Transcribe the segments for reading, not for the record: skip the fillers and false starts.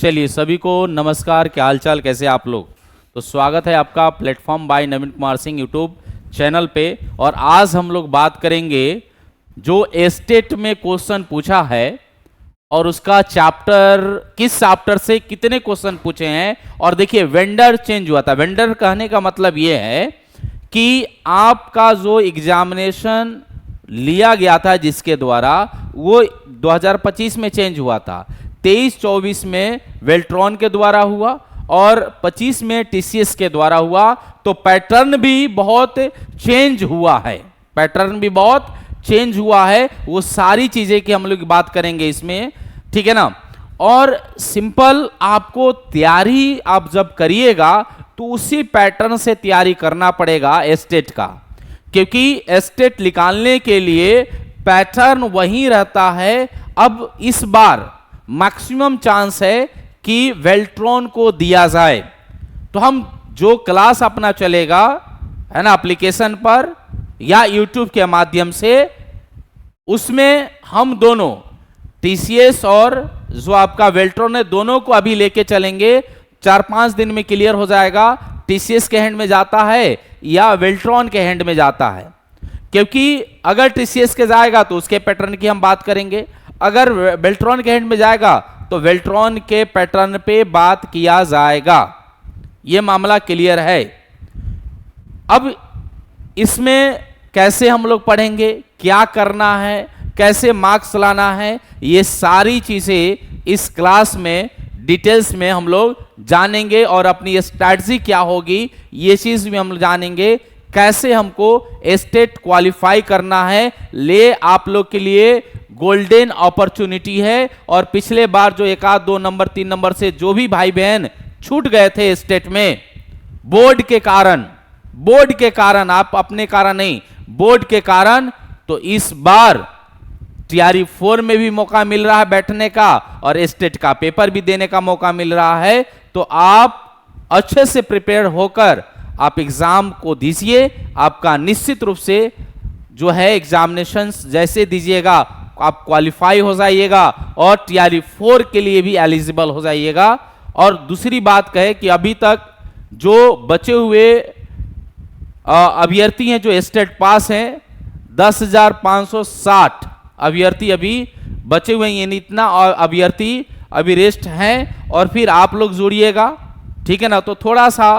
चलिए सभी को नमस्कार, क्या हाल चाल, कैसे आप लोग। तो स्वागत है आपका प्लेटफॉर्म बाय नवीन कुमार सिंह यूट्यूब चैनल पे। और आज हम लोग बात करेंगे जो एस्टेट में क्वेश्चन पूछा है और उसका चैप्टर, किस चैप्टर से कितने क्वेश्चन पूछे हैं। और देखिए वेंडर चेंज हुआ था। वेंडर कहने का मतलब ये है कि आपका जो एग्जामिनेशन लिया गया था जिसके द्वारा, वो 2025 में चेंज हुआ था। 23-24 में वेल्ट्रॉन के द्वारा हुआ और 25 में टीसीएस के द्वारा हुआ। तो पैटर्न भी बहुत चेंज हुआ है, पैटर्न भी बहुत चेंज हुआ है। वो सारी चीजें की हम लोग बात करेंगे इसमें, ठीक है ना। और सिंपल आपको तैयारी आप जब करिएगा तो उसी पैटर्न से तैयारी करना पड़ेगा एस्टेट का, क्योंकि एस्टेट निकालने के लिए पैटर्न वही रहता है। अब इस बार मैक्सिमम चांस है कि वेल्ट्रॉन को दिया जाए। तो हम जो क्लास अपना चलेगा है ना एप्लीकेशन पर या यूट्यूब के माध्यम से, उसमें हम दोनों टीसीएस और जो आपका वेल्ट्रॉन है दोनों को अभी लेके चलेंगे। 4-5 दिन में क्लियर हो जाएगा टीसीएस के हैंड में जाता है या वेल्ट्रॉन के हैंड में जाता है। क्योंकि अगर टीसीएस के जाएगा तो उसके पैटर्न की हम बात करेंगे, अगर वेल्ट्रॉन के हैंड में जाएगा तो वेल्ट्रॉन के पैटर्न पे बात किया जाएगा। यह मामला क्लियर है। अब इसमें कैसे हम लोग पढ़ेंगे, क्या करना है, कैसे मार्क्स लाना है, ये सारी चीजें इस क्लास में डिटेल्स में हम लोग जानेंगे। और अपनी स्ट्रैटेजी क्या होगी ये चीज भी हम जानेंगे। कैसे हमको एस्टेट क्वालिफाई करना है, ले आप लोग के लिए गोल्डन अपॉर्चुनिटी है। और पिछले बार जो 1 2 नंबर 3 नंबर से जो भी भाई बहन छूट गए थे एस्टेट में बोर्ड के कारण, आप अपने कारण नहीं, बोर्ड के कारण, तो इस बार टीआरई 4 में भी मौका मिल रहा है बैठने का और एस्टेट का पेपर भी देने का मौका मिल रहा है। तो आप अच्छे से प्रिपेयर होकर आप एग्जाम को दीजिए। आपका निश्चित रूप से जो है एग्जामिनेशंस जैसे दीजिएगा आप क्वालिफाई हो जाइएगा और टीआरई 4 के लिए भी एलिजिबल हो जाइएगा। और दूसरी बात कहे कि अभी तक जो बचे हुए अभ्यर्थी हैं जो एस्टेट पास हैं 10,560 अभ्यर्थी अभी बचे हुए हैं, यानी इतना अभ्यर्थी अभी रेस्ट हैं। और फिर आप लोग जुड़िएगा, ठीक है ना। तो थोड़ा सा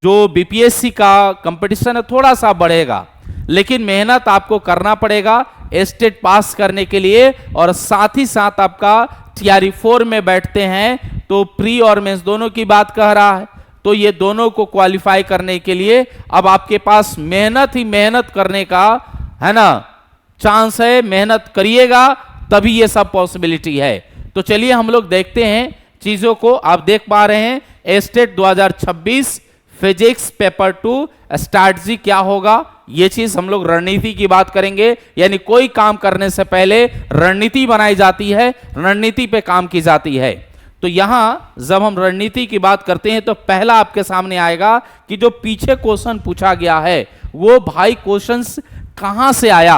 जो बीपीएससी का कंपटीशन है थोड़ा सा बढ़ेगा, लेकिन मेहनत आपको करना पड़ेगा एस्टेट पास करने के लिए। और साथ ही साथ आपका टीआरई 4 में बैठते हैं तो प्री और मेंस दोनों की बात कह रहा है। तो ये दोनों को क्वालिफाई करने के लिए अब आपके पास मेहनत ही मेहनत करने का है ना चांस है। मेहनत करिएगा तभी ये सब पॉसिबिलिटी है। तो चलिए हम लोग देखते हैं चीजों को। आप देख पा रहे हैं एस्टेट 2026 फिजिक्स पेपर 2 स्ट्रैटेजी क्या होगा, ये चीज हम लोग रणनीति की बात करेंगे। यानी कोई काम करने से पहले रणनीति बनाई जाती है, रणनीति पे काम की जाती है। तो यहां जब हम रणनीति की बात करते हैं तो पहला आपके सामने आएगा कि जो पीछे क्वेश्चन पूछा गया है वो भाई क्वेश्चंस कहां से आया,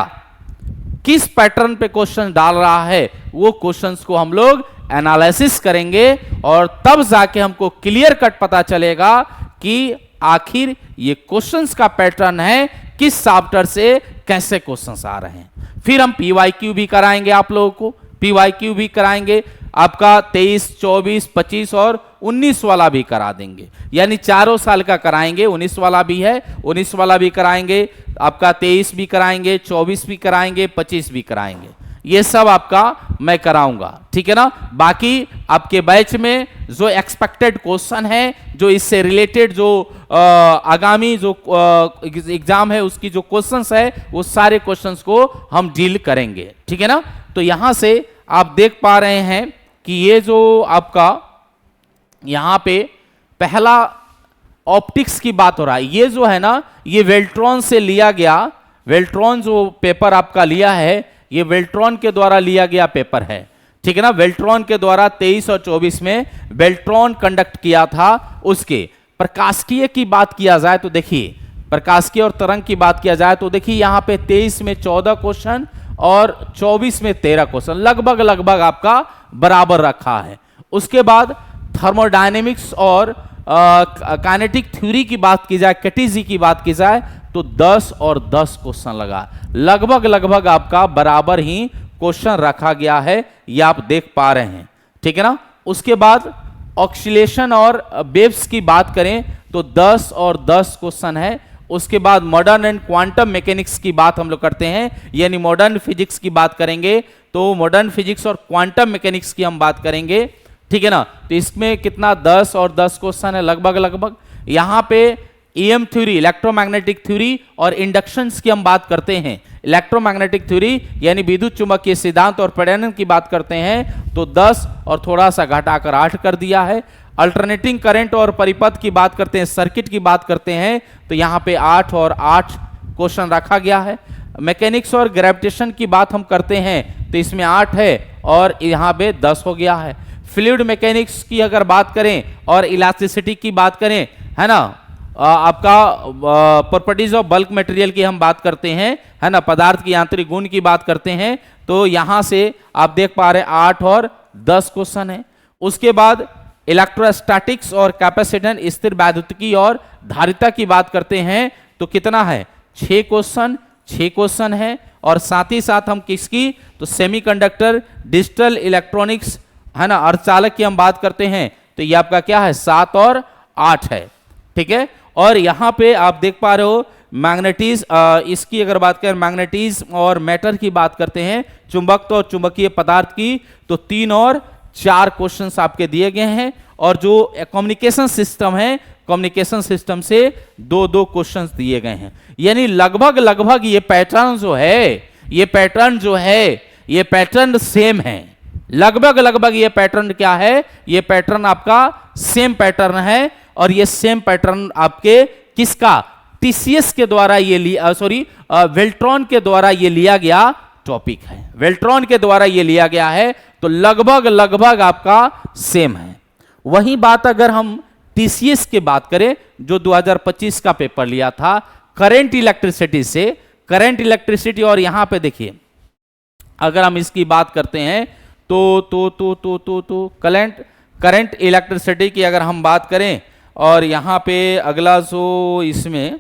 किस पैटर्न पे क्वेश्चन डाल रहा है, वो क्वेश्चंस को हम लोग एनालिसिस करेंगे। और तब जाके हमको क्लियर कट पता चलेगा कि आखिर ये क्वेश्चंस का पैटर्न है, किस चैप्टर से कैसे क्वेश्चंस आ रहे हैं। फिर हम पीवाईक्यू भी कराएंगे, आप लोगों को पीवाईक्यू भी कराएंगे। आपका 23, 24, 25 और 19 वाला भी करा देंगे, यानी चारों साल का कराएंगे। 19 वाला भी है, 19 वाला भी कराएंगे, आपका 23 भी कराएंगे, 24 भी कराएंगे, 25 भी कराएंगे। ये सब आपका मैं कराऊंगा, ठीक है ना। बाकी आपके बैच में जो एक्सपेक्टेड क्वेश्चन है, जो इससे रिलेटेड जो आगामी जो एग्जाम है उसकी जो क्वेश्चंस है वो सारे क्वेश्चंस को हम डील करेंगे, ठीक है ना। तो यहां से आप देख पा रहे हैं कि ये जो आपका यहां पे पहला ऑप्टिक्स की बात हो रहा है, ये जो है ना ये वेल्ट्रॉन से लिया गया, वेल्ट्रॉन जो पेपर आपका लिया है ये वेल्ट्रॉन के द्वारा लिया गया पेपर है, ठीक है ना। वेल्ट्रॉन के द्वारा 23 और 24 में वेल्ट्रॉन कंडक्ट किया था। उसके प्रकाशिकीय की बात किया जाए तो देखिए, प्रकाशिकीय और तरंग की बात किया जाए तो देखिए यहां पे 23 में 14 क्वेश्चन और 24 में 13 क्वेश्चन, लगभग आपका बराबर रखा है। उसके बाद थर्मोडायनेमिक्स और काइनेटिक थ्योरी की बात की जाए, कैटेजी की बात की जाए, तो 10 और 10 क्वेश्चन लगा। लगभग आपका बराबर ही क्वेश्चन रखा गया है, ये आप देख पा रहे हैं, ठीक है ना। उसके बाद ऑक्सीलेशन और वेव्स की बात करें तो 10 और 10 क्वेश्चन है। उसके बाद मॉडर्न एंड क्वांटम मैकेनिक्स की बात हम लोग करते हैं, यानी मॉडर्न फिजिक्स की बात करेंगे तो मॉडर्न फिजिक्स और क्वांटम मैकेनिक्स की हम बात करेंगे, ठीक है ना। तो इसमें कितना 10 और 10 क्वेश्चन है लगभग। यहां पे ईएम थ्योरी, इलेक्ट्रोमैग्नेटिक थ्योरी और इंडक्शंस की हम बात करते हैं। इलेक्ट्रोमैग्नेटिक थ्योरी यानी विद्युत चुंबकीय सिद्धांत और प्रेरण की बात करते हैं तो 10 और थोड़ा सा घटाकर 8 कर दिया है। अल्टरनेटिंग करंट और परिपथ की बात करते हैं, सर्किट की बात करते हैं तो यहां पे 8 और 8 क्वेश्चन रखा गया है। मैकेनिक्स और ग्रेविटेशन की बात हम करते हैं तो इसमें 8 है और यहां पे 10 हो गया है। फ्लूइड मैकेनिक्स की अगर बात करें और इलास्टिसिटी की बात करें, है ना, आपका प्रॉपर्टीज ऑफ बल्क मटेरियल की हम बात करते हैं, है ना, पदार्थ की यांत्रिक गुण की बात करते हैं तो यहां से आप देख पा रहे हैं 8 और 10 क्वेश्चन है। उसके बाद इलेक्ट्रोस्टैटिक्स और कैपेसिटेंस, स्थिर वैद्युतिकी और धारिता की बात करते हैं तो कितना है 6 क्वेश्चन है। और साथ ही साथ हम किसकी, तो सेमीकंडक्टर, डिजिटल इलेक्ट्रॉनिक्स, है ना, अर्धचालक की हम बात करते हैं तो ये आपका क्या है 7 और 8 है, ठीक है। और यहां पे आप देख पा रहे हो मैग्नेटिज, इसकी अगर बात करें मैग्नेटिज और मैटर की बात करते हैं, चुंबकत्व और चुंबकीय पदार्थ की, तो 3 और 4 क्वेश्चंस आपके दिए गए हैं। और जो कम्युनिकेशन सिस्टम है, कम्युनिकेशन सिस्टम से 2-2 क्वेश्चंस दिए गए हैं। यानी लगभग ये पैटर्न जो है ये पैटर्न सेम है। लगभग ये पैटर्न क्या है, ये पैटर्न आपका सेम पैटर्न है। और ये सेम पैटर्न आपके किसका, टीसीएस के द्वारा ये लिया, वेल्ट्रॉन के द्वारा ये लिया गया टॉपिक है, वेल्ट्रॉन के द्वारा ये लिया गया है। तो लगभग आपका सेम है। वही बात अगर हम टीसीएस की बात करें जो 2025 का पेपर लिया था करंट इलेक्ट्रिसिटी से, करंट इलेक्ट्रिसिटी, और यहां पे देखिए अगर हम इसकी बात करते हैं तो करंट इलेक्ट्रिसिटी की अगर हम बात करें, और यहां पे अगला जो इसमें,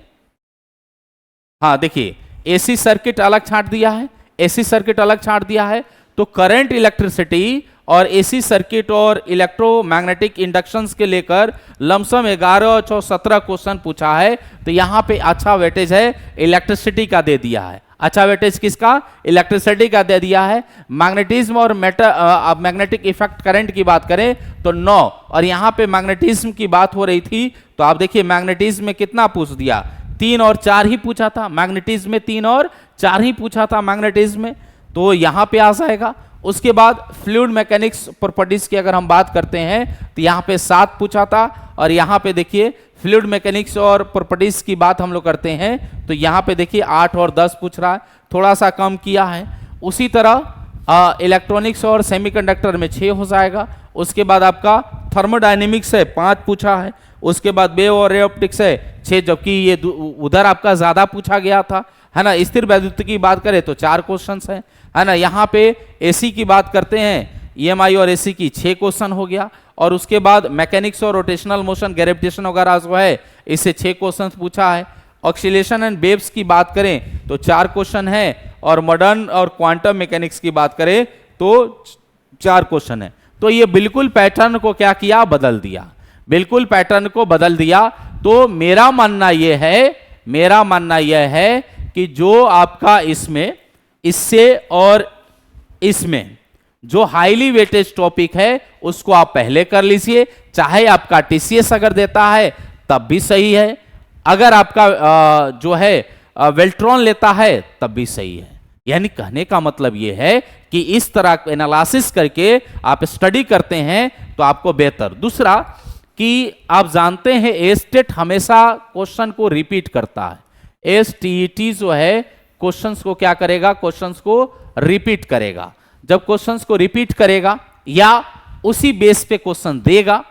हाँ देखिए एसी सर्किट अलग छांट दिया है, एसी सर्किट अलग छांट दिया है। तो करंट इलेक्ट्रिसिटी और एसी सर्किट और इलेक्ट्रोमैग्नेटिक इंडक्शंस के लेकर लमसम 11 और 17 क्वेश्चन पूछा है। तो यहां पे अच्छा वेटेज है इलेक्ट्रिसिटी का दे दिया है, अच्छा वेटेज किसका, इलेक्ट्रिसिटी का दे दिया है। मैग्नेटिज्म और मैग्नेटिक इफेक्ट करंट की बात करें तो 9, और यहां पे मैग्नेटिज्म की बात हो रही थी तो आप देखिए मैग्नेटिज्म में कितना पूछ दिया, 3 और 4 ही पूछा था। मैग्नेटिज्म में 3 और 4 ही पूछा था मैग्नेटिज्म में, तो यहां पे आ जाएगा। उसके बाद फ्लूइड मैकेनिक्स प्रॉपर्टीज की अगर हम बात करते हैं तो यहां पे 7 पूछा था। और यहां पे देखिए फ्लूइड मैकेनिक्स और प्रॉपर्टीज की बात हम लोग करते हैं तो यहां पे देखिए 8 और 10 पूछ रहा है, थोड़ा सा कम किया है। उसी तरह इलेक्ट्रॉनिक्स और सेमीकंडक्टर में 6 हो जाएगा। उसके बाद आपका थर्मोडायनेमिक्स है 5 पूछा है। उसके बाद वेव और रे ऑप्टिक्स है 6, जबकि ये उधर आपका ज्यादा पूछा गया था, है ना। स्थिर वैद्युतिकी की बात करें तो 4 क्वेश्चन है ना। यहाँ पे एसी की बात करते हैं, ईएमआई और एसी की 6 क्वेश्चन हो गया। और उसके बाद मैकेनिक्स और रोटेशनल मोशन, ग्रेविटेशन वगैरह जो है इससे 6 क्वेश्चन पूछा है। ऑक्सीलेशन एंड वेव्स की बात करें तो 4 क्वेश्चन है। और मॉडर्न और क्वांटम मैकेनिक्स की बात करें तो 4 क्वेश्चन है। तो ये बिल्कुल पैटर्न को क्या किया, बदल दिया, बिल्कुल पैटर्न को बदल दिया। तो मेरा मानना यह है कि जो आपका इसमें, इससे और इसमें जो हाईली वेटेज टॉपिक है उसको आप पहले कर लीजिए। चाहे आपका टीसीएस अगर देता है तब भी सही है, अगर आपका जो है वेल्ट्रॉन लेता है तब भी सही है। यानी कहने का मतलब यह है कि इस तरह एनालिसिस करके आप स्टडी करते हैं तो आपको बेहतर। दूसरा कि आप जानते हैं एस्टेट हमेशा क्वेश्चन को रिपीट करता है। एसटीईटी जो है क्वेश्चंस को क्या करेगा, क्वेश्चंस को रिपीट करेगा। जब क्वेश्चंस को रिपीट करेगा या उसी बेस पे क्वेश्चन देगा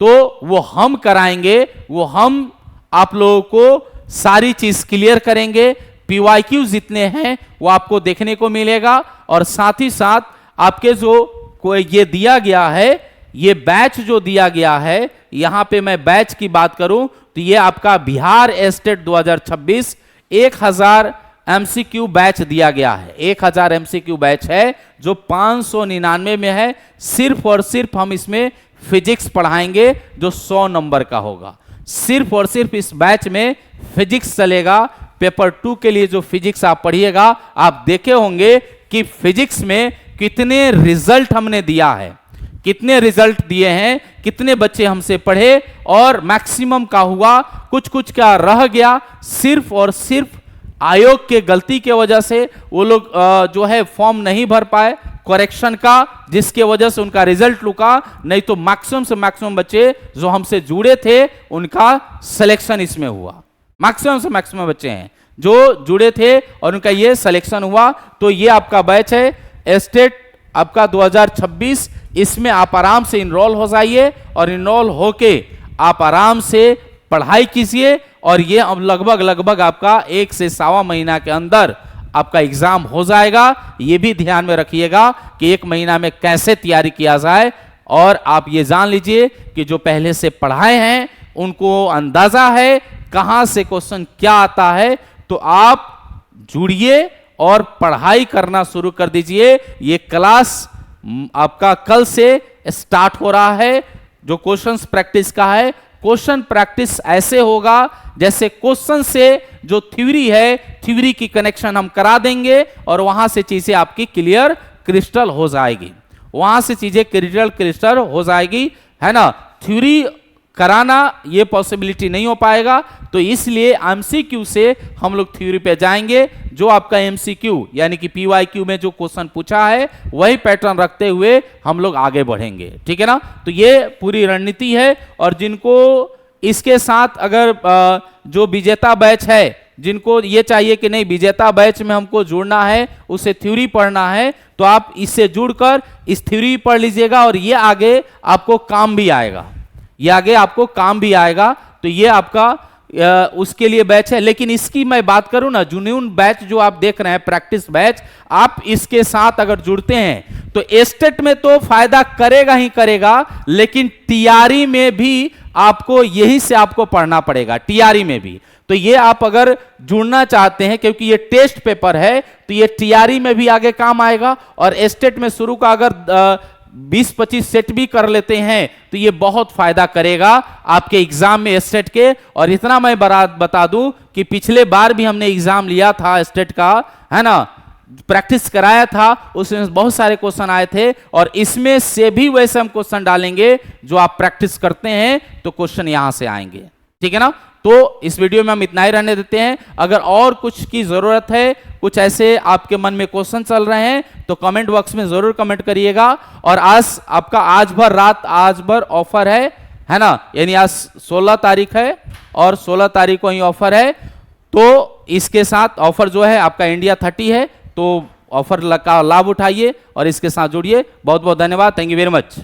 तो वो हम कराएंगे, वो हम आप लोगों को सारी चीज क्लियर करेंगे। पीवाईक्यू जितने हैं वो आपको देखने को मिलेगा। और साथ ही साथ आपके जो को ये दिया गया है ये बैच जो दिया गया है, यहां पे मैं बैच की बात करूं तो ये आपका बिहार स्टेट 2026 1000 MCQ बैच दिया गया है। 1000 MCQ बैच है जो 599 में है। सिर्फ और सिर्फ हम इसमें फिजिक्स पढ़ाएंगे जो 100 नंबर का होगा। सिर्फ और सिर्फ इस बैच में फिजिक्स चलेगा। पेपर 2 के लिए जो फिजिक्स आप पढ़िएगा, आप देखे होंगे कि फिजिक्स में कितने रिजल्ट हमने दिया है, कितने रिजल्ट दिए हैं, कितने बच्चे हमसे पढ़े और मैक्सिमम का हुआ, कुछ कुछ क्या रह गया। सिर्फ और सिर्फ आयोग के गलती के वजह से वो लोग जो है फॉर्म नहीं भर पाए करेक्शन का, जिसके वजह से उनका रिजल्ट रुका। नहीं तो मैक्सिमम से मैक्सिमम बच्चे जो हमसे जुड़े थे उनका सिलेक्शन इसमें हुआ। मैक्सिमम से मैक्सिमम बच्चे हैं जो जुड़े थे और उनका ये सिलेक्शन हुआ। तो ये आपका बैच है स्टेट आपका 2026। इसमें आप आराम से इनरोल हो जाइए और इनरोल होके आप आराम से पढ़ाई कीजिए और ये अब लगभग आपका 1 से 1.25 महीना के अंदर आपका एग्जाम हो जाएगा। ये भी ध्यान में रखिएगा कि 1 महीना में कैसे तैयारी किया जाए। और आप ये जान लीजिए कि जो पहले से पढ़ाए हैं उनको अंदाजा है कहां से क्वेश्चन क्या आता है। तो आप जुड़िए और पढ़ाई करना शुरू कर दीजिए। ये क्लास आपका कल से स्टार्ट हो रहा है। जो क्वेश्चंस प्रैक्टिस का है, क्वेश्चन प्रैक्टिस ऐसे होगा जैसे क्वेश्चन से जो थ्योरी है, थ्योरी की कनेक्शन हम करा देंगे और वहां से चीजें आपकी क्लियर क्रिस्टल हो जाएगी। वहां से चीजें क्रिस्टल हो जाएगी, है ना। थ्योरी कराना ये पॉसिबिलिटी नहीं हो पाएगा, तो इसलिए एमसीक्यू से हम लोग थ्योरी पे जाएंगे। जो आपका एमसीक्यू यानी कि पीवाईक्यू में जो क्वेश्चन पूछा है वही पैटर्न रखते हुए हम लोग आगे बढ़ेंगे, ठीक है ना। तो ये पूरी रणनीति है। और जिनको इसके साथ अगर जो विजेता बैच है, जिनको ये चाहिए कि नहीं विजेता बैच में हमको जुड़ना है, उसे थ्योरी पढ़ना है, तो आप इससे जुड़कर इस थ्योरी पढ़ लीजिएगा और ये आगे आपको काम भी आएगा। ये आगे आपको काम भी आएगा। तो ये आपका उसके लिए बैच है। लेकिन इसकी मैं बात करूं ना, जुनून बैच जो आप देख रहे हैं प्रैक्टिस बैच, आप इसके साथ अगर जुड़ते हैं तो एस्टेट में तो फायदा करेगा ही करेगा, लेकिन टीआरई में भी आपको यही से आपको पढ़ना पड़ेगा, टीआरई में भी। तो ये आप अगर जुड़ना चाहते हैं, क्योंकि ये टेस्ट पेपर है, तो ये टीआरई में भी आगे काम आएगा। और एस्टेट में शुरू का अगर 20-25 सेट भी कर लेते हैं तो ये बहुत फायदा करेगा आपके एग्जाम में स्टेट के। और इतना मैं बता दूं कि पिछले बार भी हमने एग्जाम लिया था स्टेट का, है ना, प्रैक्टिस कराया था, उसमें बहुत सारे क्वेश्चन आए थे और इसमें से भी वैसे हम क्वेश्चन डालेंगे जो आप प्रैक्टिस करते हैं तो क्वेश्चन यहां से आएंगे, ठीक है ना। तो इस वीडियो में हम इतना ही रहने देते हैं। अगर और कुछ की जरूरत है, कुछ ऐसे आपके मन में क्वेश्चन चल रहे हैं तो कमेंट बॉक्स में जरूर कमेंट करिएगा। और आज आपका आज भर ऑफर है ना, यानी आज 16 तारीख है और 16 तारीख को ही ऑफर है। तो इसके साथ ऑफर जो है आपका इंडिया 30 है, तो ऑफर का लाभ उठाइए और इसके साथ जुड़िए। बहुत बहुत धन्यवाद। Thank you very much.